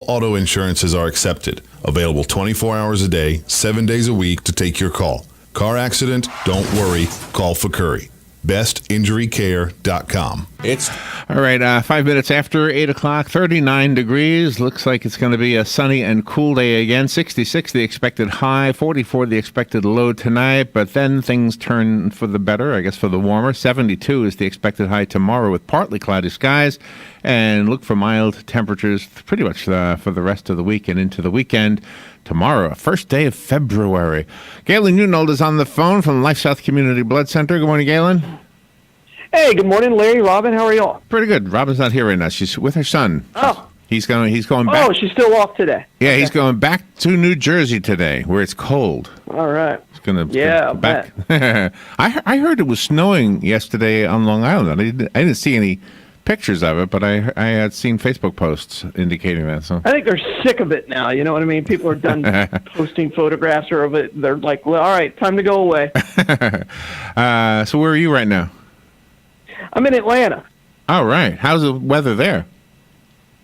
Auto insurances are accepted. Available 24 hours a day, 7 days a week to take your call. Car accident? Don't worry. Call for Curry. BestInjuryCare.com. It's all right. 5 minutes after 8 o'clock, 39 degrees. Looks like it's going to be a sunny and cool day again. 66 the expected high, 44 the expected low tonight. But then things turn for the better, I guess, for the warmer. 72 is the expected high tomorrow with partly cloudy skies. And look for mild temperatures pretty much for the rest of the week and into the weekend. Tomorrow, first day of February. Galen Newnold is on the phone from Life South Community Blood Center. Good morning, Galen. Hey, good morning, Larry, Robin. How are y'all? Pretty good. Robin's not here right now. She's with her son. Oh. He's going back. Oh, she's still off today. Yeah, Okay. He's going back to New Jersey today, where it's cold. All right. He's going to Yeah, back. I heard it was snowing yesterday on Long Island. I didn't see any pictures of it, but I had seen Facebook posts indicating that. So I think they're sick of it now. You know what I mean? People are done posting photographs of it. They're like, well, all right, time to go away. So where are you right now? I'm in Atlanta. All right. How's the weather there?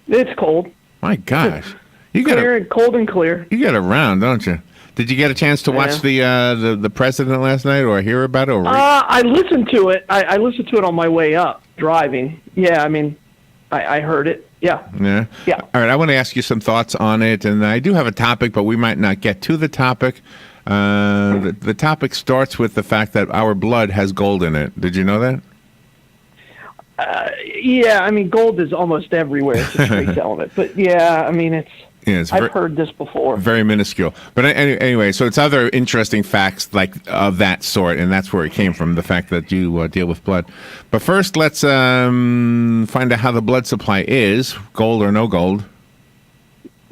It's cold. My gosh, you Cold and clear. You get around, don't you? Did you get a chance to watch the president last night, or hear about it? Or I listened to it. I listened to it on my way up driving. Yeah, I mean, I heard it. Yeah. Yeah. Yeah. All right. I want to ask you some thoughts on it, and I do have a topic, but we might not get to the topic. The topic starts with the fact that our blood has gold in it. Did you know that? Yeah, I mean, gold is almost everywhere. It's a trace element. But, yeah, I mean, I've heard this before. Very minuscule. But anyway, so it's other interesting facts like of that sort, and that's where it came from, the fact that you deal with blood. But first, let's find out how the blood supply is, gold or no gold.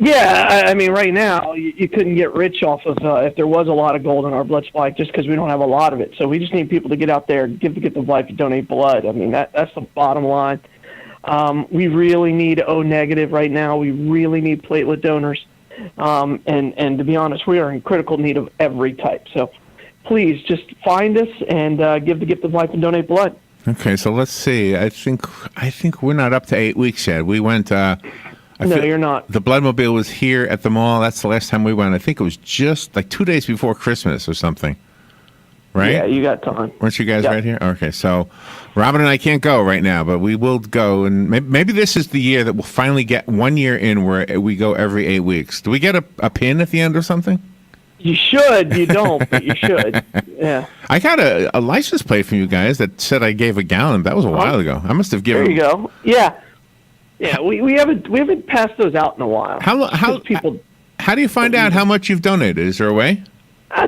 Yeah, I mean, right now, you couldn't get rich off of if there was a lot of gold in our blood supply just because we don't have a lot of it. So we just need people to get out there, give the gift of life, and donate blood. I mean, that's the bottom line. We really need O negative right now. We really need platelet donors. And to be honest, we are in critical need of every type. So please just find us and give the gift of life and donate blood. Okay, so let's see. I think we're not up to 8 weeks yet. We went... No, you're not. The Bloodmobile was here at the mall. That's the last time we went. I think it was just like 2 days before Christmas or something. Right? Yeah, you got time. Weren't you guys right here? Okay, so Robin and I can't go right now, but we will go. And maybe this is the year that we'll finally get 1 year in where we go every 8 weeks. Do we get a pin at the end or something? You should. You don't, but you should. Yeah. I got a license plate from you guys that said I gave a gallon. That was a while ago. I must have given... There you go. Yeah. Yeah, we haven't passed those out in a while. How do you find out how much you've donated? Is there a way?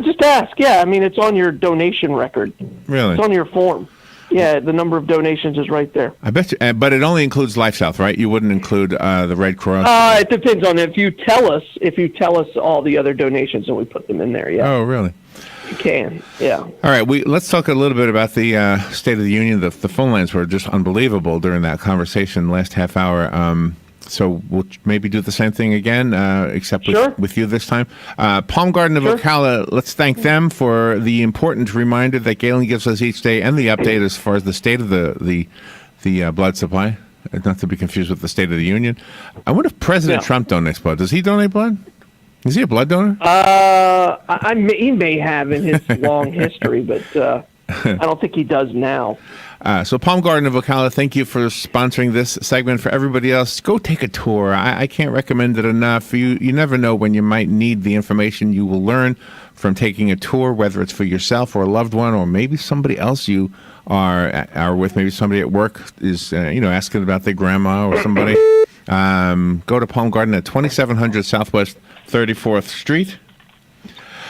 Just ask. Yeah, I mean, it's on your donation record. Really? It's on your form. Yeah, the number of donations is right there. I bet you, but it only includes Life South, right? You wouldn't include the Red Cross? It depends on if you tell us all the other donations and we put them in there, yeah. Oh, really? You can, yeah. All right, let's talk a little bit about the State of the Union. The phone lines were just unbelievable during that conversation last half hour. So we'll maybe do the same thing again, except with you this time. Palm Garden of Ocala, let's thank them for the important reminder that Galen gives us each day and the update as far as the state of the blood supply, not to be confused with the State of the Union. I wonder if President Trump donates blood. Does he donate blood? Is he a blood donor? He may have in his long history, but I don't think he does now. So Palm Garden of Ocala, thank you for sponsoring this segment. For everybody else, go take a tour. I can't recommend it enough. You never know when you might need the information you will learn from taking a tour, whether it's for yourself or a loved one, or maybe somebody else you are with. Maybe somebody at work is asking about their grandma or somebody. Go to Palm Garden at 2700 Southwest 34th Street.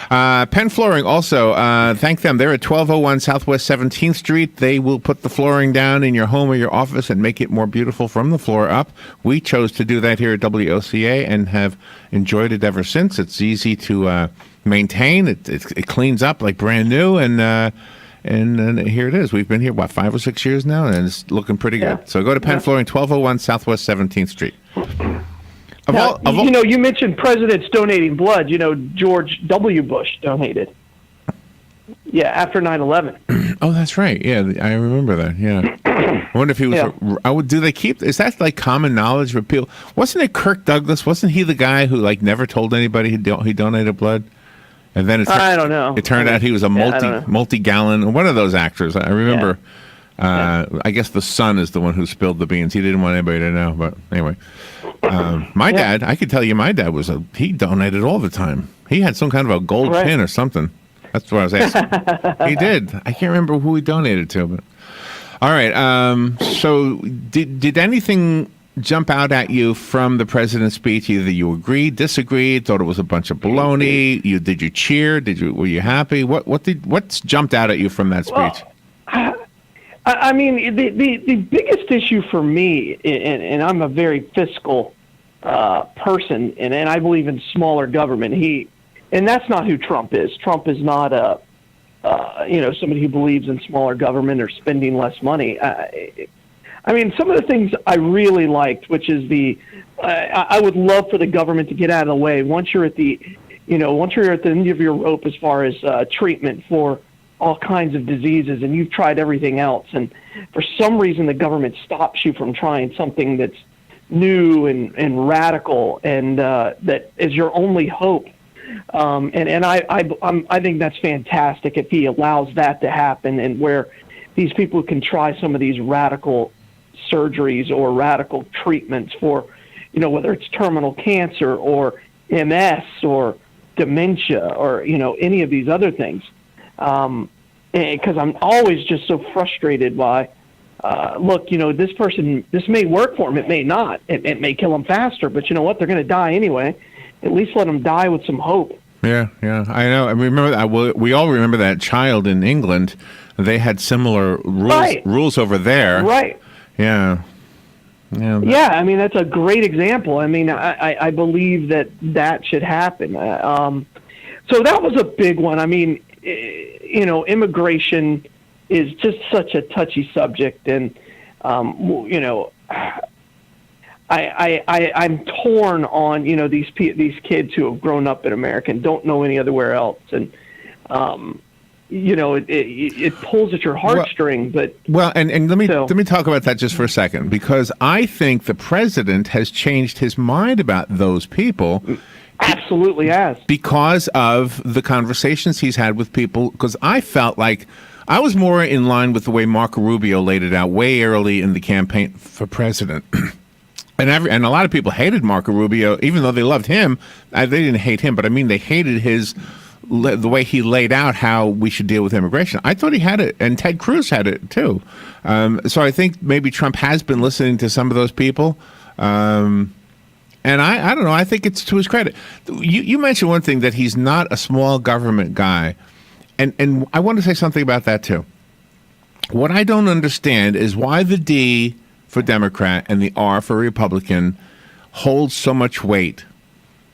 Penn Flooring also, thank them. They're at 1201 Southwest 17th Street. They will put the flooring down in your home or your office and make it more beautiful from the floor up. We chose to do that here at WOCA and have enjoyed it ever since. It's easy to maintain. It cleans up like brand new, and here it is. We've been here, 5 or 6 years now, and it's looking pretty good. So go to Penn Flooring, 1201 Southwest 17th Street. You mentioned presidents donating blood. George W. Bush donated. Yeah, after 9/11. Oh, that's right. Yeah, I remember that. Yeah. I wonder if he was. Yeah. I would. Do they keep? Is that like common knowledge for people? Wasn't it Kirk Douglas? Wasn't he the guy who like never told anybody he donated blood? And then I don't know. It turned out he was a I don't know. multi-gallon. One of those actors. I remember. I guess the son is the one who spilled the beans. He didn't want anybody to know. But anyway, my dad. I could tell you, my dad he donated all the time. He had some kind of a gold Right. pin or something. That's what I was asking. He did. I can't remember who he donated to, but all right. So did anything jump out at you from the president's speech? Either you agreed, disagreed, thought it was a bunch of baloney. Did you cheer? Were you happy? What's jumped out at you from that speech? I mean, the biggest issue for me, and I'm a very fiscal person, and I believe in smaller government. And that's not who Trump is. Trump is not somebody who believes in smaller government or spending less money. I mean, some of the things I really liked, which is I would love for the government to get out of the way once you're at the end of your rope as far as treatment for all kinds of diseases, and you've tried everything else, and for some reason the government stops you from trying something that's new and radical, and that is your only hope. I think that's fantastic if he allows that to happen, and where these people can try some of these radical surgeries or radical treatments for, whether it's terminal cancer or MS or dementia or, any of these other things. Because I'm always just so frustrated by, look, this may work for him, it may not. It may kill him faster, but you know what? They're going to die anyway. At least let them die with some hope. Yeah, I know. I remember that. We all remember that child in England. They had similar rules over there. Right. Yeah. Yeah, I mean, that's a great example. I mean, I believe that should happen. So that was a big one. I mean, immigration is just such a touchy subject, and I'm torn on these kids who have grown up in America and don't know any otherwhere else, and it pulls at your heartstring. But and let me talk about that just for a second, because I think the president has changed his mind about those people. Absolutely has. Because of the conversations he's had with people, because I felt like I was more in line with the way Marco Rubio laid it out way early in the campaign for president. And a lot of people hated Marco Rubio, even though they loved him. They didn't hate him, but I mean, they hated the way he laid out how we should deal with immigration. I thought he had it, and Ted Cruz had it too. So I think maybe Trump has been listening to some of those people. And I don't know. I think it's to his credit. You mentioned one thing, that he's not a small government guy. And I want to say something about that too. What I don't understand is why the D for Democrat and the R for Republican holds so much weight.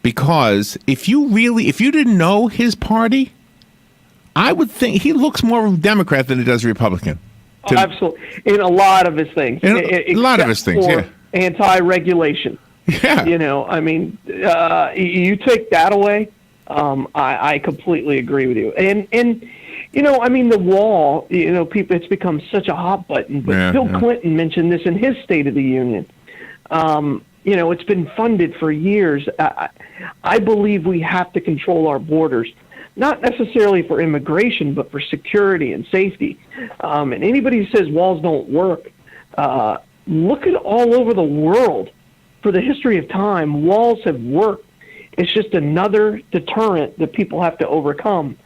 Because if you didn't know his party, I would think he looks more Democrat than he does Republican. Absolutely. In a lot of his things. A lot of his things, yeah. Anti-regulation. Yeah. I mean, you take that away, I completely agree with you. And I mean, the wall, people, it's become such a hot button. But Bill Clinton mentioned this in his State of the Union. It's been funded for years. I believe we have to control our borders, not necessarily for immigration, but for security and safety. And anybody who says walls don't work, look at all over the world. For the history of time, walls have worked. It's just another deterrent that people have to overcome.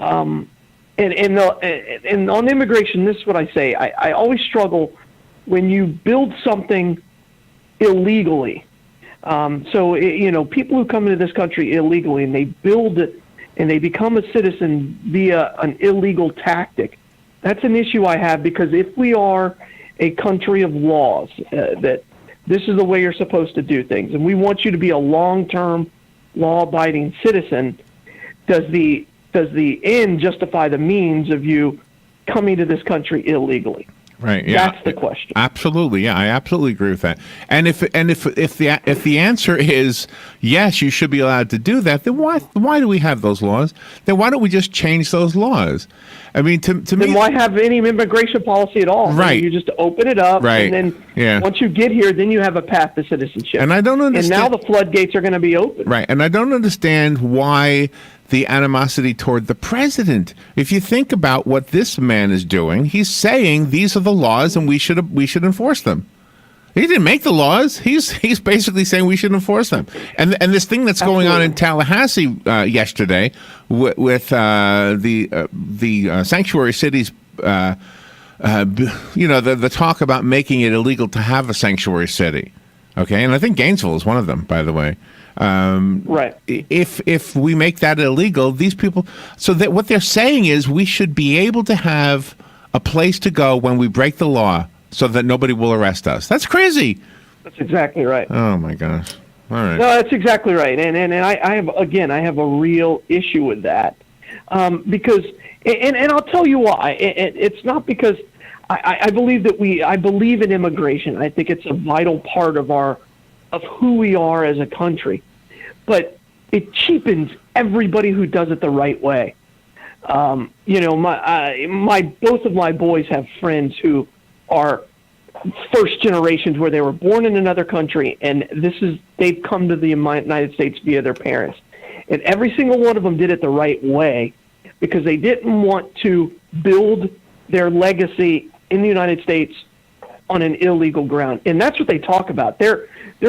And on immigration, this is what I say. I always struggle when you build something illegally. People who come into this country illegally and they build it and they become a citizen via an illegal tactic, that's an issue I have, because if we are a country of laws, that this is the way you're supposed to do things, and we want you to be a long-term, law-abiding citizen, does the end justify the means of you coming to this country illegally? Right. Yeah. That's the question. Absolutely. Yeah, I absolutely agree with that. And if the answer is yes, you should be allowed to do that, then why do we have those laws? Then why don't we just change those laws? I mean, to Then me, why have any immigration policy at all? Right. I mean, you just open it up, Right. and then Yeah. once you get here, then you have a path to citizenship. And I don't understand. And now the floodgates are going to be open. Right. And I don't understand why the animosity toward the president. If you think about what this man is doing, he's saying these are the laws and we should enforce them. He didn't make the laws. He's basically saying we should enforce them. And this thing that's going on in Tallahassee yesterday with the sanctuary cities, the talk about making it illegal to have a sanctuary city. Okay, and I think Gainesville is one of them, by the way. Right. If we make that illegal, these people, so that what they're saying is we should be able to have a place to go when we break the law, so that nobody will arrest us. That's crazy. That's exactly right. Oh my gosh. All right. No, that's exactly right. And I have a real issue with that, because I'll tell you why. It's not because I believe I believe in immigration. I think it's a vital part of who we are as a country, but it cheapens everybody who does it the right way. Both of my boys have friends who are first generations where they were born in another country, and they've come to the United States via their parents, and every single one of them did it the right way because they didn't want to build their legacy in the United States on an illegal ground. And that's what they talk about. They're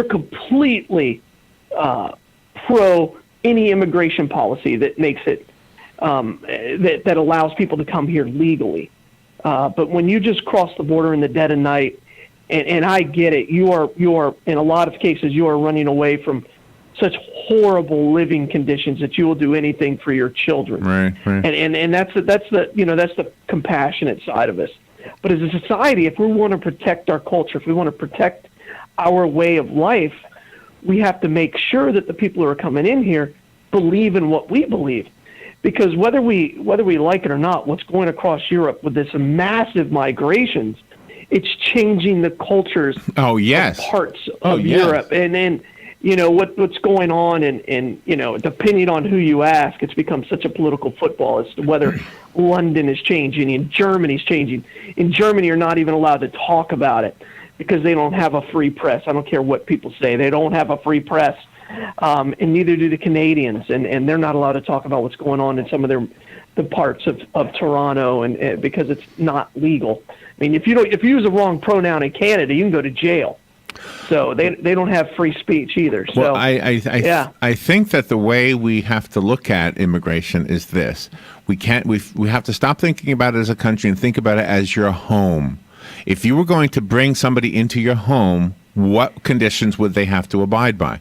completely pro any immigration policy that makes it that allows people to come here legally. But when you just cross the border in the dead of night, and I get it, you are in a lot of cases you are running away from such horrible living conditions that you will do anything for your children. Right. And that's the compassionate side of us. But as a society, if we want to protect our culture, if we want to protect our way of life, we have to make sure that the people who are coming in here believe in what we believe. Because whether we like it or not, what's going across Europe with this massive migrations, it's changing the cultures Oh yes. of parts of Europe. And then, what's going on, and depending on who you ask, it's become such a political football as to whether London is changing and Germany's changing. In Germany, you're not even allowed to talk about it because they don't have a free press. I don't care what people say. They don't have a free press. And neither do the Canadians, and they're not allowed to talk about what's going on in some of the parts of Toronto, and because it's not legal. I mean, if you use the wrong pronoun in Canada, you can go to jail. So they don't have free speech either. So Well, I think that the way we have to look at immigration is this: we have to stop thinking about it as a country and think about it as your home. If you were going to bring somebody into your home, what conditions would they have to abide by?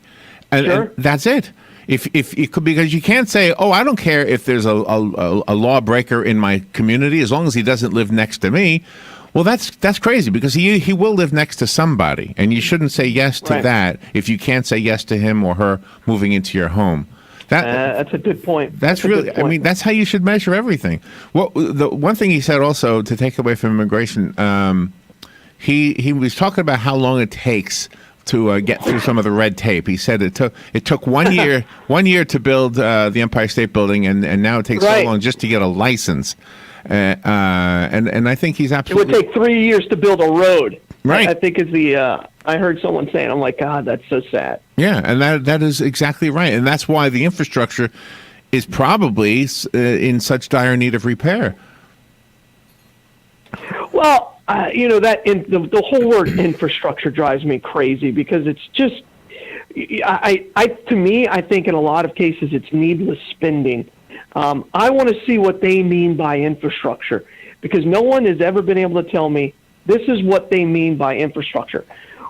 And that's it. If it could, because you can't say, "Oh, I don't care if there's a lawbreaker in my community as long as he doesn't live next to me." Well, that's crazy because he will live next to somebody, and you shouldn't say yes to that if you can't say yes to him or her moving into your home. That's a good point. That's really. I mean, that's how you should measure everything. Well, the one thing he said also to take away from immigration, he was talking about how long it takes to get through some of the red tape. He said it took 1 year 1 year to build the Empire State Building, and now it takes so long just to get a license. And I think he's absolutely. It would take 3 years to build a road. Right. I think is I heard someone saying, I'm like, God, that's so sad. Yeah, and that is exactly right, and that's why the infrastructure is probably in such dire need of repair. Well, the whole word infrastructure drives me crazy because it's just, to me, I think in a lot of cases it's needless spending. I want to see what they mean by infrastructure because no one has ever been able to tell me this is what they mean by infrastructure.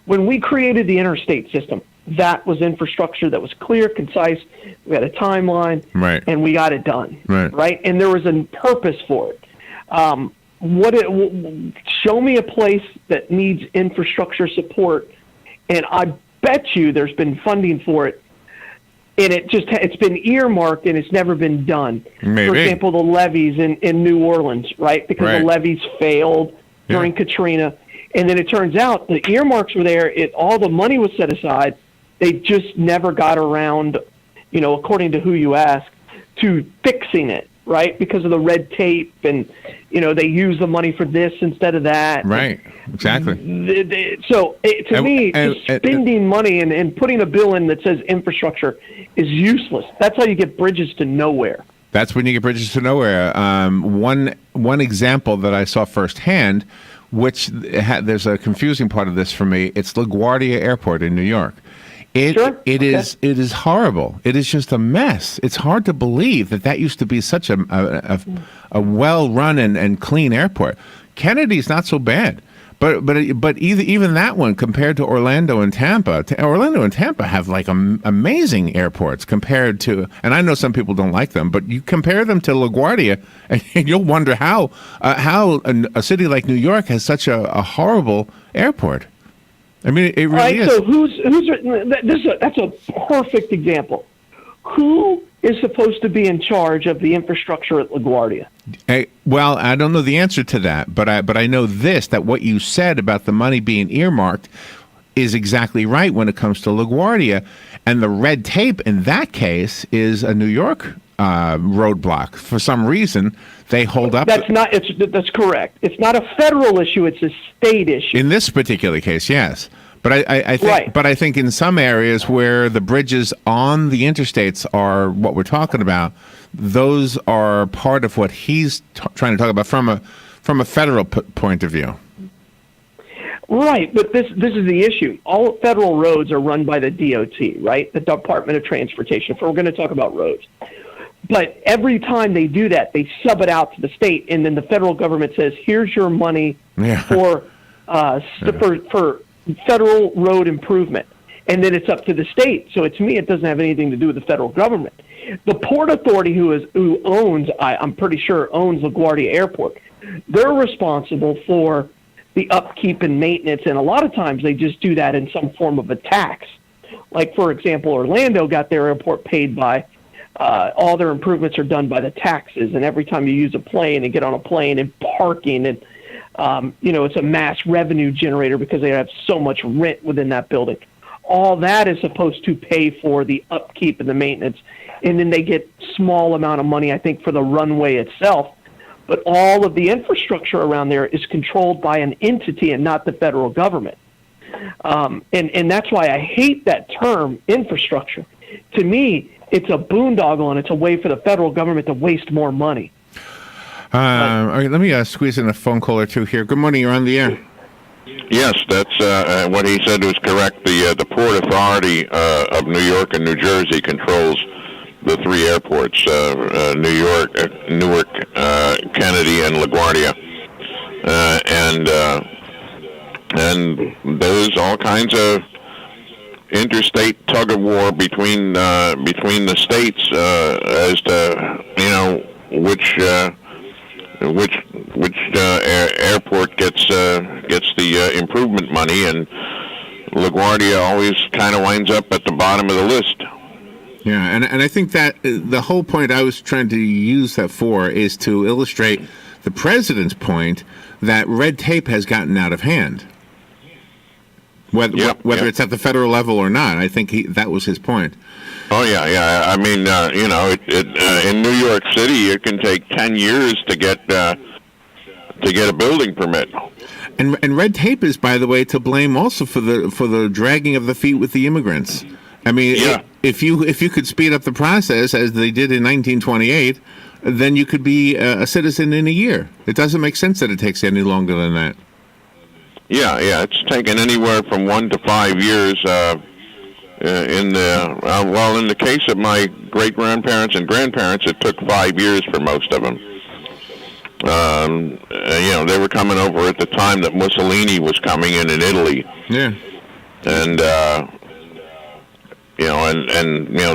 When we created the interstate system, that was infrastructure that was clear, concise. We had a timeline, right, and we got it done, right? And there was a purpose for it. Show me a place that needs infrastructure support, and I bet you there's been funding for it, and it's been earmarked and it's never been done. Maybe. For example, the levees in New Orleans, right? Because the levees failed, during Katrina. And then it turns out the earmarks were there. All the money was set aside. They just never got around, according to who you ask, to fixing it, right? Because of the red tape and, they use the money for this instead of that. Right, exactly. To me, spending money and putting a bill in that says infrastructure is useless. That's how you get bridges to nowhere. That's when you get bridges to nowhere. One example that I saw firsthand, which there's a confusing part of this for me, it's LaGuardia Airport in New York. It is horrible. It is just a mess. It's hard to believe that used to be such a well-run and clean airport. Kennedy's not so bad, but even that one compared to Orlando and Tampa, Orlando and Tampa have like amazing airports compared to. And I know some people don't like them, but you compare them to LaGuardia, and you'll wonder how a city like New York has such a horrible airport. I mean, it really is. So that's a perfect example. Who is supposed to be in charge of the infrastructure at LaGuardia? Well, I don't know the answer to that, but I know that what you said about the money being earmarked is exactly right when it comes to LaGuardia, and the red tape in that case is a New York roadblock. For some reason, they hold up. That's correct. It's not a federal issue; it's a state issue. In this particular case, yes. But I think, right. But I think in some areas where the bridges on the interstates are what we're talking about, those are part of what he's trying to talk about from a federal point of view. Right, but this is the issue. All federal roads are run by the DOT, right? The Department of Transportation. If we're going to talk about roads. But every time they do that, they sub it out to the state, and then the federal government says, "Here's your money for federal road improvement," and then it's up to the state. So to me, it doesn't have anything to do with the federal government. The Port Authority, who owns, I'm pretty sure owns LaGuardia Airport, they're responsible for the upkeep and maintenance, and a lot of times they just do that in some form of a tax. Like, for example, Orlando got their airport paid by. All their improvements are done by the taxes, and every time you use a plane and get on a plane and parking, and it's a mass revenue generator because they have so much rent within that building. All that is supposed to pay for the upkeep and the maintenance, and then they get small amount of money, I think, for the runway itself. But all of the infrastructure around there is controlled by an entity and not the federal government. And that's why I hate that term, infrastructure. To me, it's a boondoggle, and it's a way for the federal government to waste more money. All right, let me squeeze in a phone call or two here. Good morning, you're on the air. Yes, that's what he said was correct. The Port Authority of New York and New Jersey controls the three airports: New York, Newark, Kennedy, and LaGuardia, and there's all kinds of interstate tug of war between the states as to which airport gets the improvement money, and LaGuardia always kind of winds up at the bottom of the list. Yeah, and I think that the whole point I was trying to use that for is to illustrate the president's point that red tape has gotten out of hand. Whether it's at the federal level or not, I think that was his point. Oh yeah. I mean, in New York City, it can take 10 years to get a building permit. And red tape is, by the way, to blame also for the dragging of the feet with the immigrants. I mean, if you could speed up the process as they did in 1928, then you could be a citizen in a year. It doesn't make sense that it takes any longer than that. Yeah, it's taken anywhere from 1 to 5 years. In the case of my great grandparents and grandparents, it took 5 years for most of them. They were coming over at the time that Mussolini was coming in Italy. Yeah, and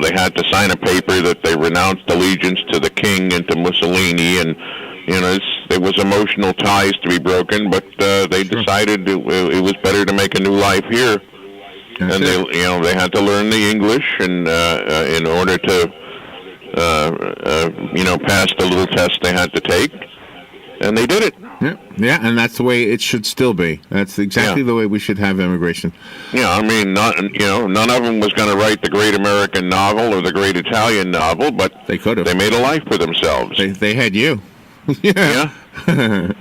they had to sign a paper that they renounced allegiance to the king and to Mussolini, and there was emotional ties to be broken, but they decided it was better to make a new life here. That's and they had to learn the English, and in order to pass the little test they had to take, and they did it. Yeah, and that's the way it should still be. That's exactly the way we should have immigration. Yeah, I mean, none of them was going to write the great American novel or the great Italian novel, but They could have. They made a life for themselves. They had you. Yeah. All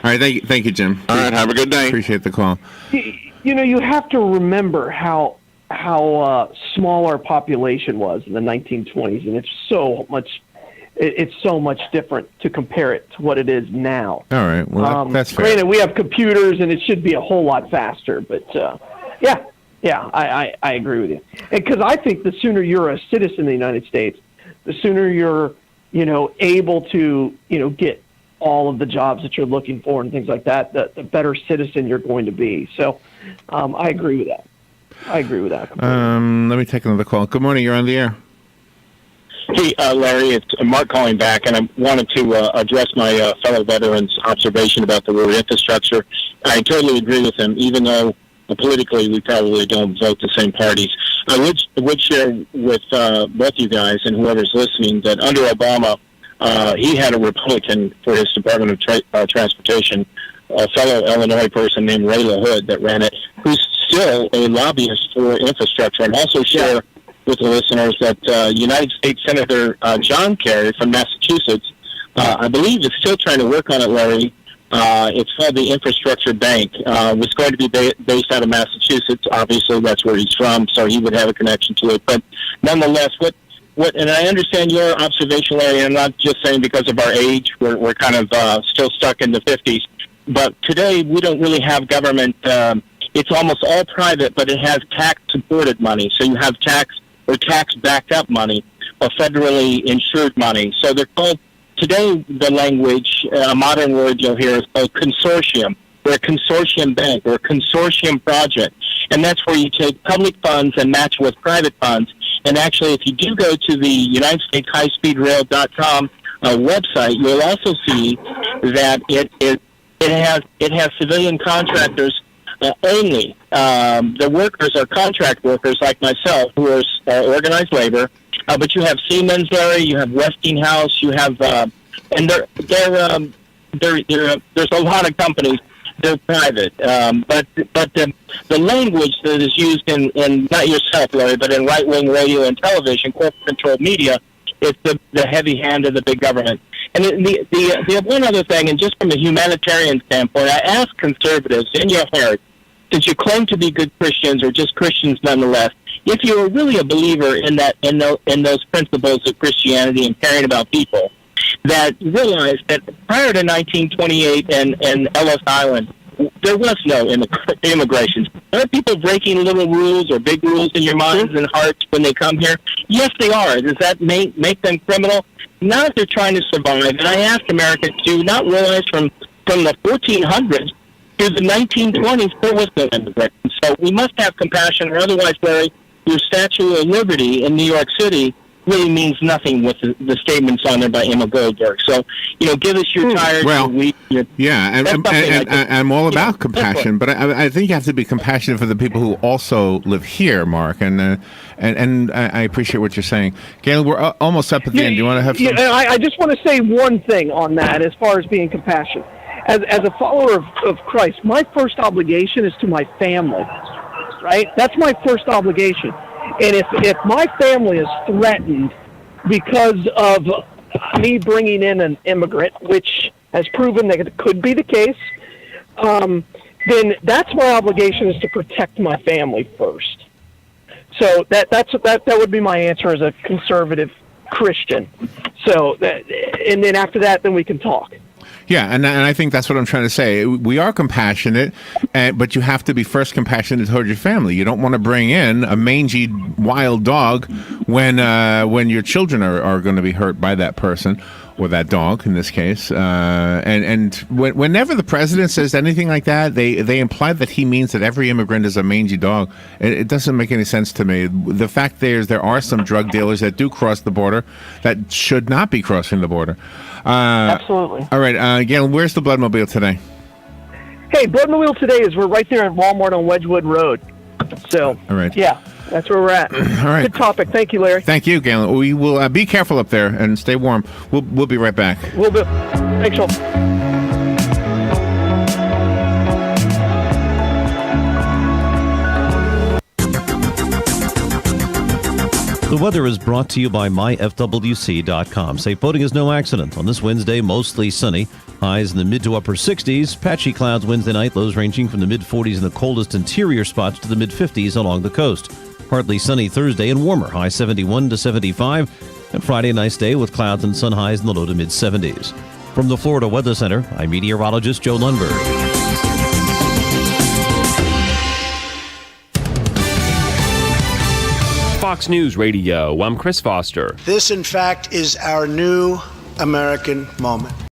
right, thank you, Jim. All right, have a good day. Appreciate the call. You have to remember how small our population was in the 1920s, and it's so much different to compare it to what it is now. All right, well that's fair. Granted, we have computers, and it should be a whole lot faster, but I agree with you. Because I think the sooner you're a citizen of the United States, the sooner you're able to get all of the jobs that you're looking for and things like that, the better citizen you're going to be. So I agree with that. Let me take another call. Good morning. You're on the air. Hey, Larry, it's Mark calling back, and I wanted to address my fellow veteran's observation about the road infrastructure. I totally agree with him, even though politically we probably don't vote the same parties. I would share with both you guys and whoever's listening that under Obama, he had a Republican for his Department of Transportation, a fellow Illinois person named Ray LaHood that ran it, who's still a lobbyist for infrastructure. And also share with the listeners that United States Senator John Kerry from Massachusetts, I believe, is still trying to work on it, Larry. It's called the Infrastructure Bank. Was going to be based out of Massachusetts. Obviously, that's where he's from, so he would have a connection to it. But nonetheless, and I understand your observation, Larry, and I'm not just saying because of our age, we're kind of still stuck in the 50s. But today, we don't really have government. It's almost all private, but it has tax-supported money. So you have tax or tax-backed-up money or federally insured money. So they're called, today the language, a modern word you'll hear is called consortium. We're a consortium bank or a consortium project. And that's where you take public funds and match with private funds. And actually, if you do go to the United States HighSpeedRail.com website, you'll also see that it has civilian contractors only. The workers are contract workers like myself who are organized labor. But you have Siemens, Larry. You have Westinghouse. You have, and there's a lot of companies. They're private, but the language that is used in not yourself, Larry, but in right-wing radio and television, corporate-controlled media, is the heavy hand of the big government. And the one other thing, and just from a humanitarian standpoint, I ask conservatives in your heart, since you claim to be good Christians or just Christians nonetheless, if you are really a believer in those principles of Christianity and caring about people, that realize that prior to 1928 and Ellis Island, there was no immigration. There are people breaking little rules or big rules in your minds and hearts when they come here. Yes, they are. Does that make them criminal? Not if they're trying to survive. And I ask Americans to not realize from the 1400s to the 1920s, there was no immigration. So we must have compassion, or otherwise, Larry, your Statue of Liberty in New York City really means nothing with the statements on there by Emma Goldberg. So, give us your tired, your weak, I'm all about compassion, but I think you have to be compassionate for the people who also live here, Mark, and I appreciate what you're saying. Galen, we're almost up at the end. Do you want to have some? I just want to say one thing on that as far as being compassionate. As a follower of Christ, my first obligation is to my family, right? That's my first obligation. And if my family is threatened because of me bringing in an immigrant, which has proven that it could be the case, then that's my obligation, is to protect my family first. So that would be my answer as a conservative Christian. So and then after that, then we can talk. Yeah, and I think that's what I'm trying to say. We are compassionate, but you have to be first compassionate toward your family. You don't want to bring in a mangy wild dog when your children are going to be hurt by that person or that dog in this case. And whenever the president says anything like that, they imply that he means that every immigrant is a mangy dog. It doesn't make any sense to me. The fact is there are some drug dealers that do cross the border that should not be crossing the border. Absolutely. All right, Galen, where's the Bloodmobile today? Hey, Bloodmobile today we're right there at Walmart on Wedgwood Road. So, all right. Yeah, that's where we're at. All right. Good topic. Thank you, Larry. Thank you, Galen. We will be careful up there and stay warm. We'll be right back. We'll do. Thanks, all. The weather is brought to you by myfwc.com. Safe boating is no accident. On this Wednesday, mostly sunny. Highs in the mid to upper 60s. Patchy clouds Wednesday night. Lows ranging from the mid 40s in the coldest interior spots to the mid 50s along the coast. Partly sunny Thursday and warmer. High 71 to 75. And Friday, a nice day with clouds and sun highs in the low to mid 70s. From the Florida Weather Center, I'm meteorologist Joe Lundberg. Fox News Radio, I'm Chris Foster. This, in fact, is our new American moment.